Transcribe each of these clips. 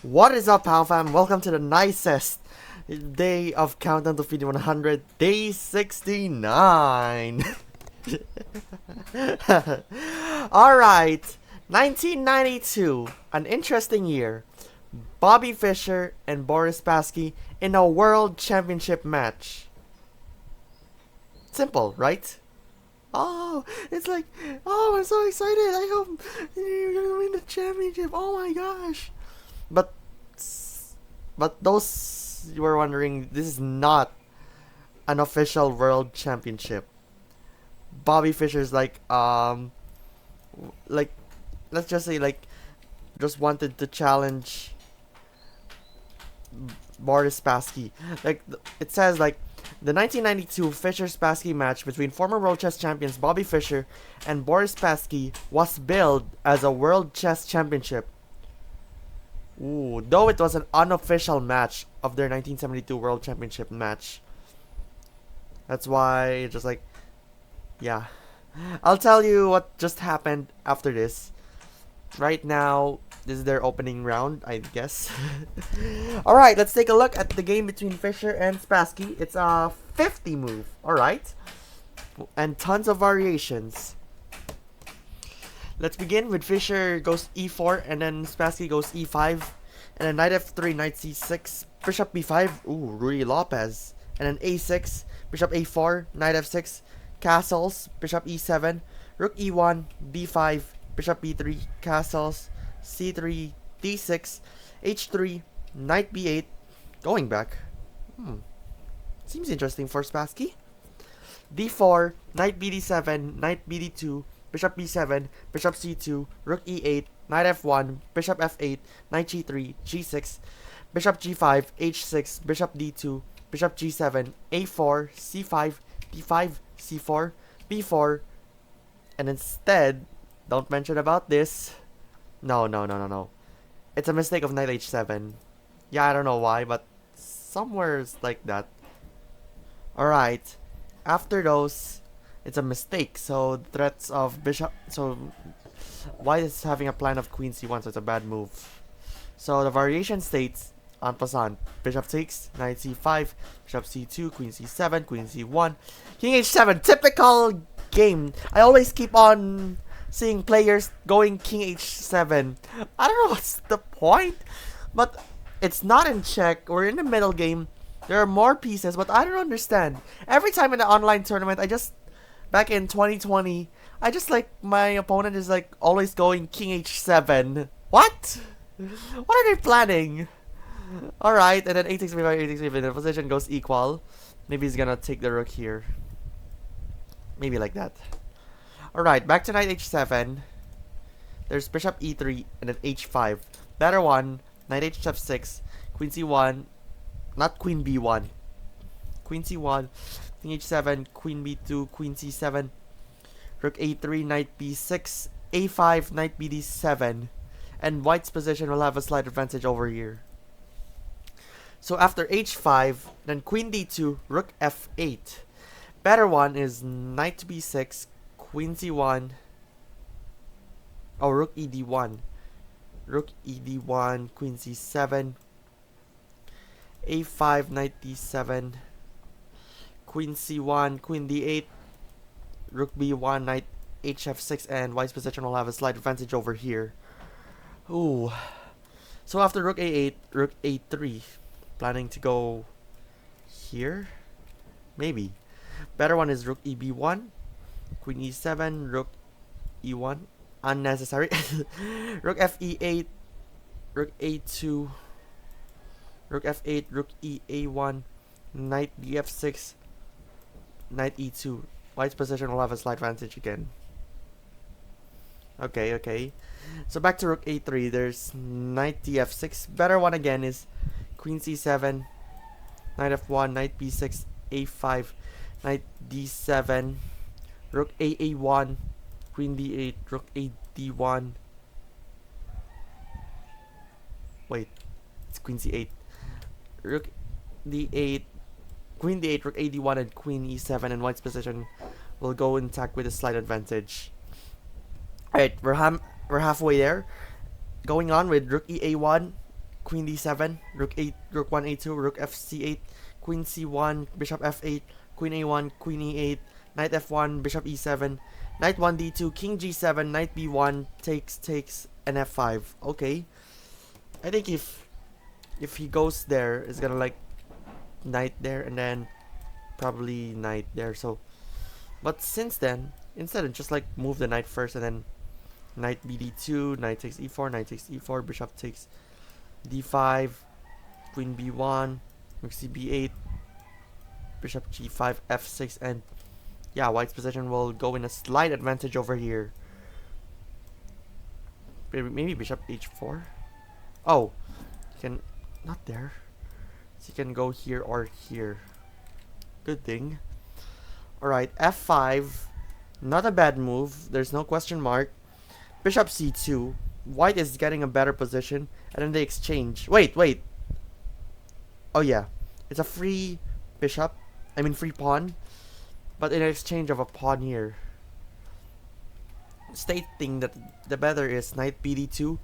What is up, POW fam? Welcome to the nicest day of Countdown to Feed 100, day 69. Alright, 1992, an interesting year. Bobby Fischer and Boris Spassky in a World Championship match. Simple, right? Oh, it's like, oh, I'm so excited. I hope you're gonna win the championship. Oh my gosh. But those you were wondering, this is not an official world championship. Bobby Fischer's like let's just say just wanted to challenge Boris Spassky. It says the 1992 Fischer-Spassky match between former world chess champions Bobby Fischer and Boris Spassky was billed as a world chess championship. Ooh, though it was an unofficial match of their 1972 World Championship match. That's why, yeah. I'll tell you what just happened after this. Right now, this is their opening round, I guess. Alright, let's take a look at the game between Fischer and Spassky. It's a 50 move, alright? And tons of variations. Let's begin with Fischer goes e4, and then Spassky goes e5, and then knight f3, knight c6, bishop b5, ooh, Ruy Lopez, and then a6, bishop a4, knight f6, castles, bishop e7, rook e1, b5, bishop b3, castles, c3, d6, h3, knight b8, going back. Seems interesting for Spassky. d4, knight bd7, knight bd2, bishop b7, bishop c2, rook e8, knight f1, bishop f8, knight g3, g6, bishop g5, h6, bishop d2, bishop g7, a4, c5, d5, c4, b4, and instead, don't mention about this. No. It's a mistake of knight h7. Yeah, I don't know why, but somewhere it's like that. Alright, after those, it's a mistake. So threats of bishop. So white is having a plan of queen c1, so it's a bad move. So the variation states en passant: bishop takes, knight c5, bishop c2, queen c7, queen c1, king h7. Typical game. I always keep on seeing players going king h7. I don't know what's the point, but it's not in check. We're in the middle game. There are more pieces, but I don't understand. Every time in the online tournament, back in 2020, I just my opponent is always going king h7. What? What are they planning? Alright, and then a takes b5, a takes b5, the position goes equal. Maybe he's gonna take the rook here. Maybe like that. Alright, back to knight h7. There's bishop e3 and then h5. Better one, knight h6, queen c1, not queen b1. Queen c1, king h7, queen b2, queen c7, rook a3, knight b6, a5, knight bd7, and white's position will have a slight advantage over here. So after h5, then queen d2, rook f8. Better one is knight b6, queen c1, rook ed1, rook ed1, queen c7, a5, knight d7, queen c1, queen d8, rook b1, knight hf6, and white's position will have a slight advantage over here. Ooh. So after rook a8, rook a3. Planning to go here? Maybe. Better one is rook eb1, queen e7, rook e1. Unnecessary. Rook fe8, rook a2, rook f8, rook ea1, knight bf6, knight e2. White's position will have a slight advantage again. Okay. So back to rook a3, there's knight df6. Better one again is queen c7, knight f1, knight b6, a5, knight d7, rook aa1, queen d8, rook ad1. Wait, it's queen c8, rook d8, queen d8, rook ad1, and queen e7, and white's position will go intact with a slight advantage. Alright, we're halfway there. Going on with rook e-a1, queen d7, rook 1 a2, rook fc8, queen c1, bishop f8, queen a1, queen e8, knight f1, bishop e7, knight 1 d2, king g7, knight b1, takes, and f5. Okay. I think if he goes there, it's gonna like knight there and then probably knight there. So, but since then, instead of just like move the knight first and then knight bd2, knight takes e4, knight takes e4, bishop takes d5, queen b1, rook cb8, bishop g5, f6, and yeah, white's position will go in a slight advantage over here. Maybe bishop h4. Oh, you can not there. So you can go here or here. Good thing. Alright, f5. Not a bad move. There's no question mark. Bishop c2. White is getting a better position. And then they exchange. Wait. Oh yeah. It's a free bishop. I mean free pawn. But in exchange of a pawn here. Stating that the better is knight bd2.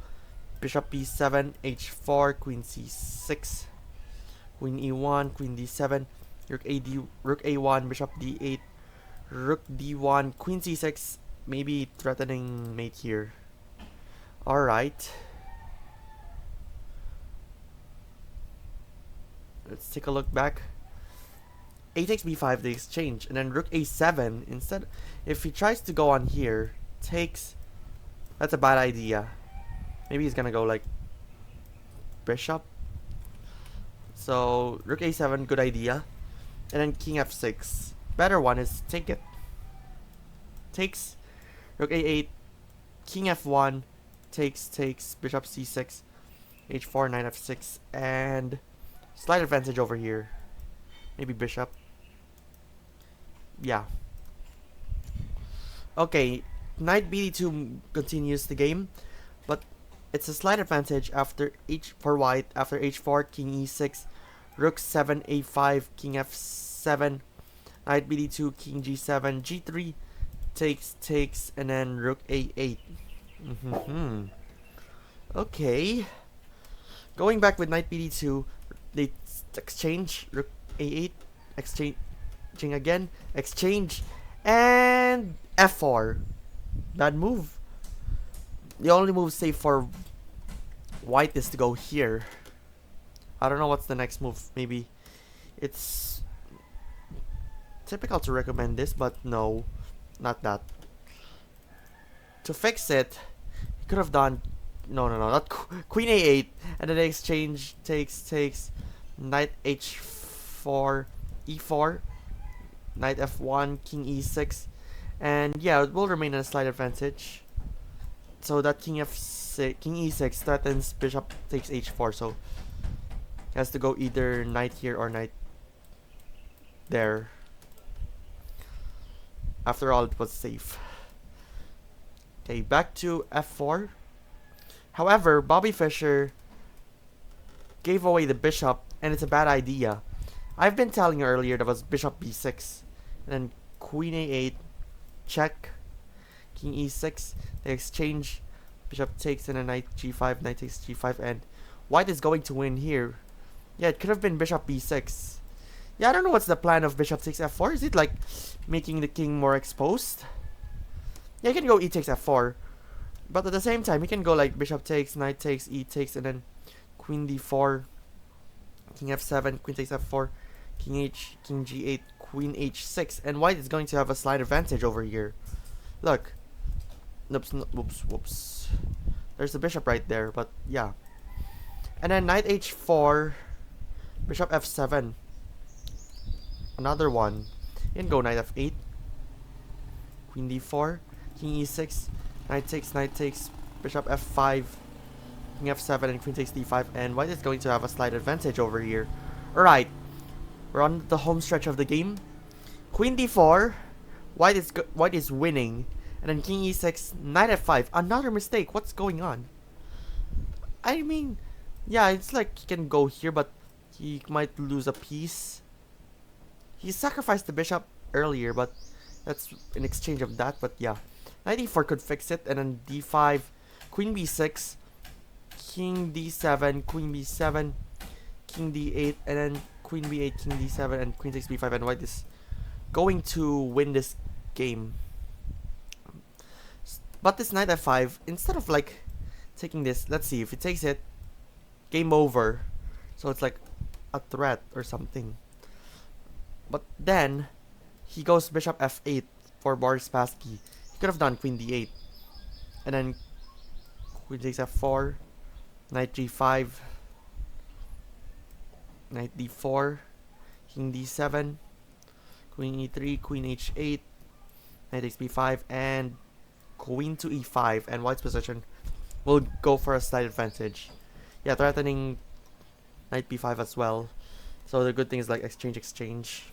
Bishop b7, h4, queen c6. Queen e1, queen d7. Rook a1, bishop d8. Rook d1, queen c6. Maybe threatening mate here. Alright. Let's take a look back. A takes b5, they exchange. And then rook a7. Instead, if he tries to go on here, takes. That's a bad idea. Maybe he's gonna go like bishop. So rook a7, good idea. And then king f6. Better one is take it. Takes. Rook a8. King f1. Takes. Bishop c6. h4, knight f6. And slight advantage over here. Maybe bishop. Yeah. Okay. Knight bd2 continues the game. But it's a slight advantage after for white after h4, king e6, rook 7, a5, king f7, knight bd2, king g7, g3, takes, and then rook a8. Okay. Going back with knight bd2, they exchange, rook a8, exchanging again, exchange, and f4. Bad move. The only move safe for white is to go here. I don't know what's the next move. Maybe it's typical to recommend this, but no, not that. To fix it, he could have done no, not queen a8, and then exchange takes, knight h4, e4, knight f1, king e6, and yeah, it will remain a slight advantage. So that king e6 threatens bishop takes h4, so he has to go either knight here or knight there. After all, it was safe. Okay, back to f4. However, Bobby Fischer gave away the bishop, and it's a bad idea. I've been telling you earlier that was bishop b6, and then queen a8, check, king e6, they exchange, bishop takes, and a knight g5, knight takes g5, and white is going to win here. Yeah, it could have been bishop b6. Yeah, I don't know what's the plan of bishop takes f4. Is it like making the king more exposed? Yeah, you can go e takes f4. But at the same time, you can go like bishop takes, knight takes, e takes, and then queen d4, king f7, queen takes f4, king h, king g8, queen h6, and white is going to have a slight advantage over here. Look. Whoops. There's the bishop right there, but yeah. And then knight h4, bishop f7. Another one. You can go knight f8, queen d4, king e6, knight takes, bishop f5, king f7, and queen takes d5, and white is going to have a slight advantage over here. Alright, we're on the home stretch of the game. Queen d4, white is winning, and then king e6, knight f5. Another mistake. What's going on? I mean, yeah, it's like he can go here, but he might lose a piece. He sacrificed the bishop earlier, but That's in exchange of that, but yeah. Knight e4 could fix it, and then d5, queen b6, king d7, queen b7, king d8, and then queen b8, king d7, and queen 6 b5, and white is going to win this game. But this knight f5, instead of like taking this, let's see, if it takes it, game over. So it's like a threat or something. But then he goes bishop f8 for Boris Spassky. He could have done queen d8, and then queen takes f4, knight g5, knight d4, king d7, queen e3, queen h8, knight takes b5, and queen to e5, and white's position will go for a slight advantage. Yeah, threatening knight b5 as well. So the good thing is like exchange.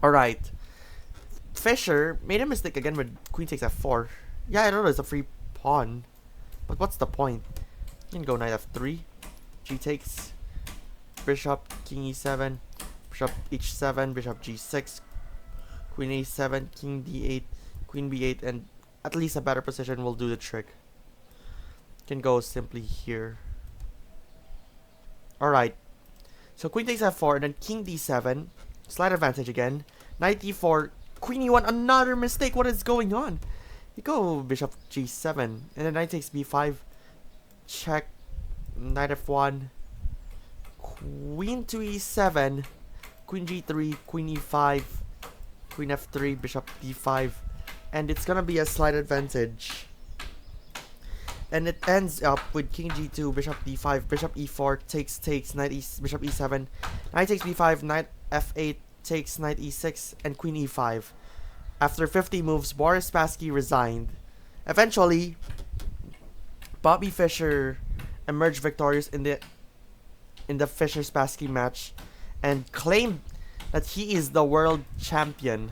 Alright. Fischer made a mistake again with queen takes f4. Yeah, I know it's a free pawn, but what's the point? You can go knight f3, g takes, bishop, king e7, bishop h7, bishop g6, queen a7, king d8, queen b8, and at least a better position will do the trick. Can go simply here. Alright. So queen takes f4, and then king d7, slight advantage again. Knight d4, queen e1, another mistake. What is going on? You go bishop g7, and then knight takes b5, check, knight f1, queen to e7, queen g3, queen e5, queen f3, bishop d5, and it's gonna be a slight advantage. And it ends up with king g2, bishop d5, bishop e4, takes, bishop e7, knight takes b5, knight f8, takes, knight e6, and queen e5. After 50 moves, Boris Spassky resigned. Eventually, Bobby Fischer emerged victorious in the Fischer-Spassky match and claimed that he is the world champion.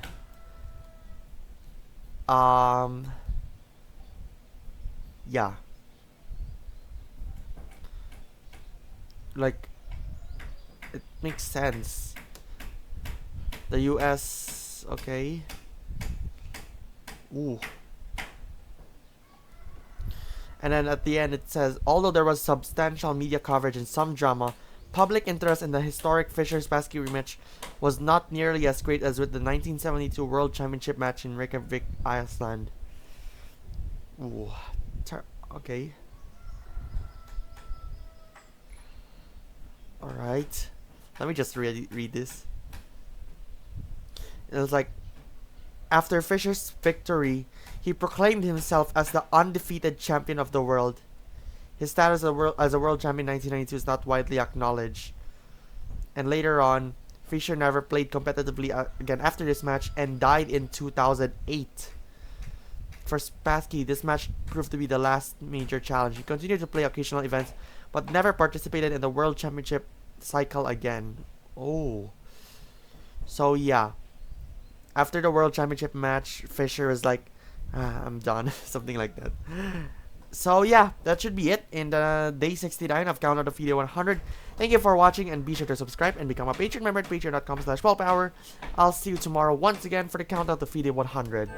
Yeah. Like, it makes sense. The US, okay. Ooh. And then at the end it says, although there was substantial media coverage and some drama, public interest in the historic Fischer-Spassky rematch was not nearly as great as with the 1972 World Championship match in Reykjavik, Iceland. Ooh. Okay. Alright. Let me just read this. It was like, after Fischer's victory, he proclaimed himself as the undefeated champion of the world. His status as a world champion in 1992 is not widely acknowledged. And later on, Fischer never played competitively again after this match and died in 2008. For Spassky, this match proved to be the last major challenge. He continued to play occasional events, but never participated in the World Championship cycle again. Oh. So yeah. After the World Championship match, Fischer was like, I'm done. Something like that. So yeah, that should be it in the day 69 of Countdown to Video 100. Thank you for watching, and be sure to subscribe and become a patron member at patreon.com/PaulPower. I'll see you tomorrow once again for the Countdown to Video 100.